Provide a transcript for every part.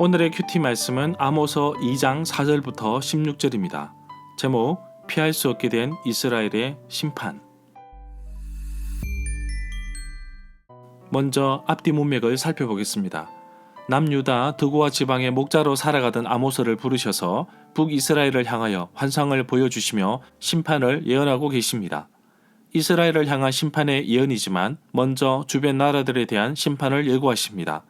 오늘의 큐티 말씀은 아모서 2장 4절부터 16절입니다. 제목, 피할 수 없게 된 이스라엘의 심판. 먼저 앞뒤 문맥을 살펴보겠습니다. 남유다 드고아 지방의 목자로 살아가던 아모스를 부르셔서 북이스라엘을 향하여 환상을 보여주시며 심판을 예언하고 계십니다. 이스라엘을 향한 심판의 예언이지만 먼저 주변 나라들에 대한 심판을 예고하십니다.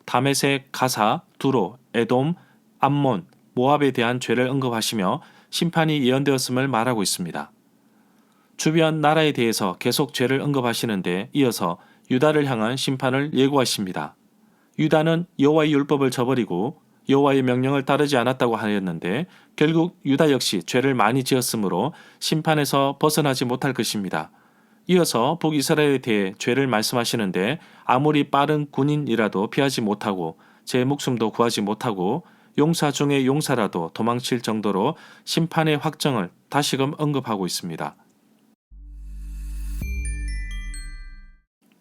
다메섹, 가사, 두로, 에돔, 암몬, 모압에 대한 죄를 언급하시며 심판이 예언되었음을 말하고 있습니다. 주변 나라에 대해서 계속 죄를 언급하시는데 이어서 유다를 향한 심판을 예고하십니다. 유다는 여호와의 율법을 저버리고 여호와의 명령을 따르지 않았다고 하였는데 결국 유다 역시 죄를 많이 지었으므로 심판에서 벗어나지 못할 것입니다. 이어서 북이스라엘에 대해 죄를 말씀하시는데 아무리 빠른 군인이라도 피하지 못하고 제 목숨도 구하지 못하고 용사 중의 용사라도 도망칠 정도로 심판의 확정을 다시금 언급하고 있습니다.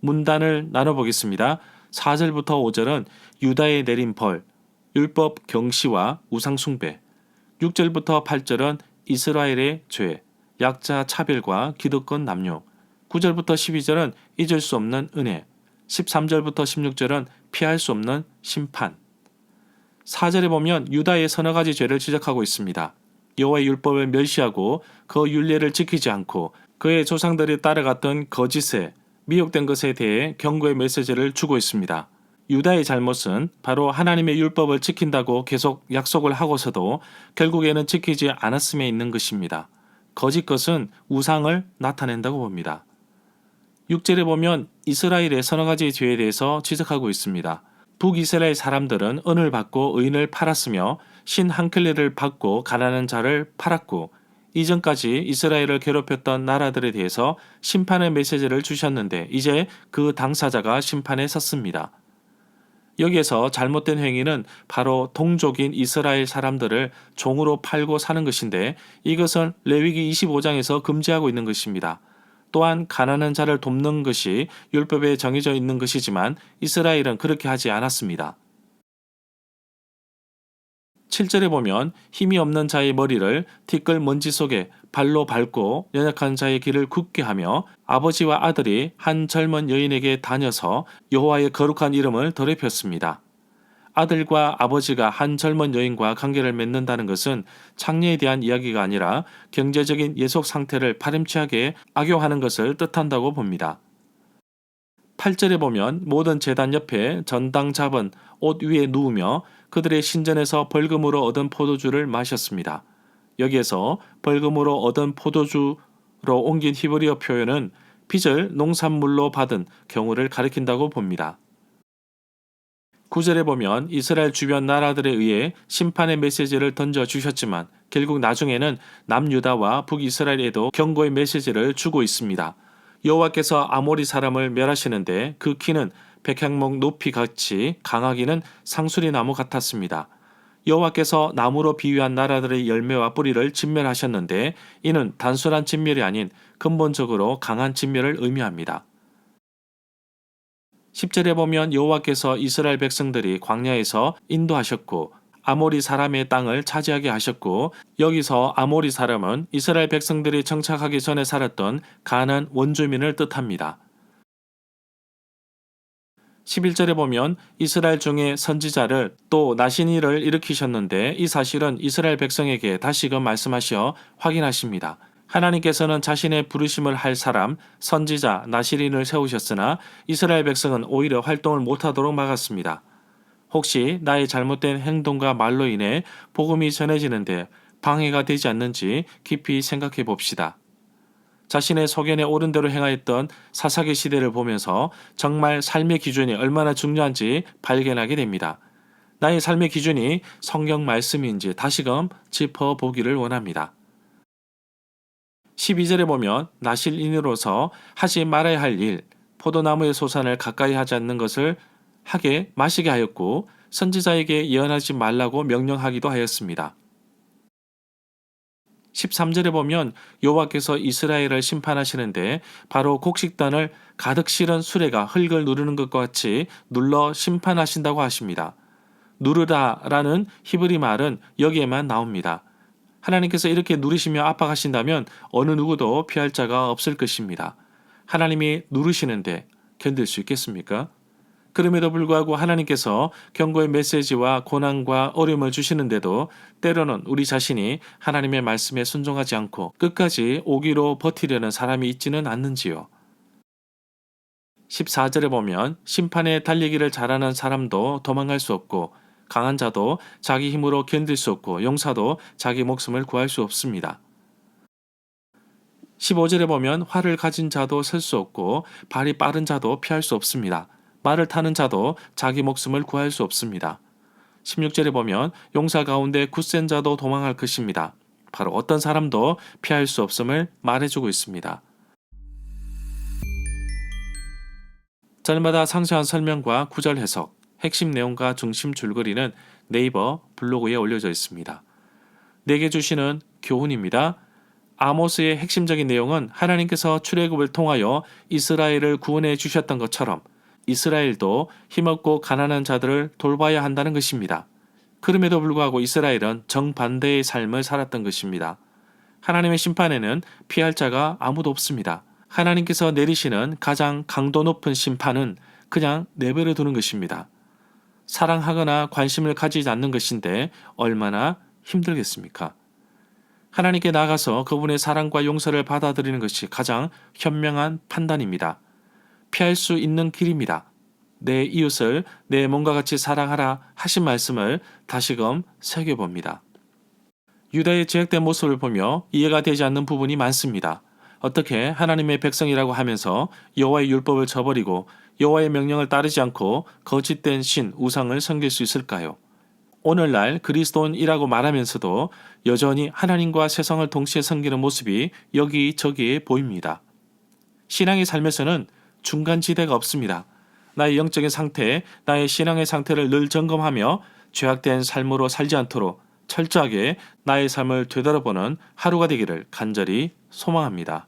문단을 나눠보겠습니다. 4절부터 5절은 유다에 내린 벌, 율법 경시와 우상 숭배, 6절부터 8절은 이스라엘의 죄, 약자 차별과 기득권 남용, 9절부터 12절은 잊을 수 없는 은혜, 13절부터 16절은 피할 수 없는 심판. 4절에 보면 유다의 서너 가지 죄를 지적하고 있습니다. 여호와의 율법을 멸시하고 그 율례를 지키지 않고 그의 조상들이 따라갔던 거짓에 미혹된 것에 대해 경고의 메시지를 주고 있습니다. 유다의 잘못은 바로 하나님의 율법을 지킨다고 계속 약속을 하고서도 결국에는 지키지 않았음에 있는 것입니다. 거짓 것은 우상을 나타낸다고 봅니다. 6절에 보면 이스라엘의 서너 가지 죄에 대해서 지적하고 있습니다. 북이스라엘 사람들은 은을 받고 의인을 팔았으며 신 한 켤레를 받고 가난한 자를 팔았고 이전까지 이스라엘을 괴롭혔던 나라들에 대해서 심판의 메시지를 주셨는데 이제 그 당사자가 심판에 섰습니다. 여기에서 잘못된 행위는 바로 동족인 이스라엘 사람들을 종으로 팔고 사는 것인데 이것은 레위기 25장에서 금지하고 있는 것입니다. 또한 가난한 자를 돕는 것이 율법에 정해져 있는 것이지만 이스라엘은 그렇게 하지 않았습니다. 7절에 보면 힘이 없는 자의 머리를 티끌 먼지 속에 발로 밟고 연약한 자의 길을 굳게 하며 아버지와 아들이 한 젊은 여인에게 다녀서 여호와의 거룩한 이름을 더럽혔습니다. 아들과 아버지가 한 젊은 여인과 관계를 맺는다는 것은 창녀에 대한 이야기가 아니라 경제적인 예속 상태를 파렴치하게 악용하는 것을 뜻한다고 봅니다. 8절에 보면 모든 제단 옆에 전당 잡은 옷 위에 누우며 그들의 신전에서 벌금으로 얻은 포도주를 마셨습니다. 여기에서 벌금으로 얻은 포도주로 옮긴 히브리어 표현은 빚을 농산물로 받은 경우를 가리킨다고 봅니다. 9절에 보면 이스라엘 주변 나라들에 의해 심판의 메시지를 던져주셨지만 결국 나중에는 남유다와 북이스라엘에도 경고의 메시지를 주고 있습니다. 여호와께서 아모리 사람을 멸하시는데 그 키는 백향목 높이 같이 강하기는 상수리 나무 같았습니다. 여호와께서 나무로 비유한 나라들의 열매와 뿌리를 진멸하셨는데 이는 단순한 진멸이 아닌 근본적으로 강한 진멸을 의미합니다. 10절에 보면 여호와께서 이스라엘 백성들이 광야에서 인도하셨고 아모리 사람의 땅을 차지하게 하셨고 여기서 아모리 사람은 이스라엘 백성들이 정착하기 전에 살았던 가나안 원주민을 뜻합니다. 11절에 보면 이스라엘 중에 선지자를 또 나시니를 일으키셨는데 이 사실은 이스라엘 백성에게 다시금 말씀하시어 확인하십니다. 하나님께서는 자신의 부르심을 할 사람, 선지자, 나시린을 세우셨으나 이스라엘 백성은 오히려 활동을 못하도록 막았습니다. 혹시 나의 잘못된 행동과 말로 인해 복음이 전해지는데 방해가 되지 않는지 깊이 생각해 봅시다. 자신의 소견에 옳은 대로 행하였던 사사기 시대를 보면서 정말 삶의 기준이 얼마나 중요한지 발견하게 됩니다. 나의 삶의 기준이 성경 말씀인지 다시금 짚어보기를 원합니다. 12절에 보면 나실인으로서 하지 말아야 할 일, 포도나무의 소산을 가까이 하지 않는 것을 하게 마시게 하였고 선지자에게 예언하지 말라고 명령하기도 하였습니다. 13절에 보면 여호와께서 이스라엘을 심판하시는데 바로 곡식단을 가득 실은 수레가 흙을 누르는 것과 같이 눌러 심판하신다고 하십니다. 누르다라는 히브리 말은 여기에만 나옵니다. 하나님께서 이렇게 누르시며 압박하신다면 어느 누구도 피할 자가 없을 것입니다. 하나님이 누르시는데 견딜 수 있겠습니까? 그럼에도 불구하고 하나님께서 경고의 메시지와 고난과 어려움을 주시는데도 때로는 우리 자신이 하나님의 말씀에 순종하지 않고 끝까지 오기로 버티려는 사람이 있지는 않는지요. 14절에 보면 심판에 달리기를 잘하는 사람도 도망갈 수 없고 강한 자도 자기 힘으로 견딜 수 없고 용사도 자기 목숨을 구할 수 없습니다. 15절에 보면 활을 가진 자도 설 수 없고 발이 빠른 자도 피할 수 없습니다. 말을 타는 자도 자기 목숨을 구할 수 없습니다. 16절에 보면 용사 가운데 굳센 자도 도망할 것입니다. 바로 어떤 사람도 피할 수 없음을 말해주고 있습니다. 절마다 상세한 설명과 구절 해석, 핵심 내용과 중심 줄거리는 네이버 블로그에 올려져 있습니다. 내게 주시는 교훈입니다. 아모스의 핵심적인 내용은 하나님께서 출애굽을 통하여 이스라엘을 구원해 주셨던 것처럼 이스라엘도 힘없고 가난한 자들을 돌봐야 한다는 것입니다. 그럼에도 불구하고 이스라엘은 정반대의 삶을 살았던 것입니다. 하나님의 심판에는 피할 자가 아무도 없습니다. 하나님께서 내리시는 가장 강도 높은 심판은 그냥 내버려 두는 것입니다. 사랑하거나 관심을 가지지 않는 것인데 얼마나 힘들겠습니까? 하나님께 나가서 그분의 사랑과 용서를 받아들이는 것이 가장 현명한 판단입니다. 피할 수 있는 길입니다. 내 이웃을 내 몸과 같이 사랑하라 하신 말씀을 다시금 새겨봅니다. 유다의 죄악된 모습을 보며 이해가 되지 않는 부분이 많습니다. 어떻게 하나님의 백성이라고 하면서 여호와의 율법을 저버리고 여호와의 명령을 따르지 않고 거짓된 신, 우상을 섬길 수 있을까요? 오늘날 그리스도인이라고 말하면서도 여전히 하나님과 세상을 동시에 섬기는 모습이 여기저기 보입니다. 신앙의 삶에서는 중간지대가 없습니다. 나의 영적인 상태, 나의 신앙의 상태를 늘 점검하며 죄악된 삶으로 살지 않도록 철저하게 나의 삶을 되돌아보는 하루가 되기를 간절히 소망합니다.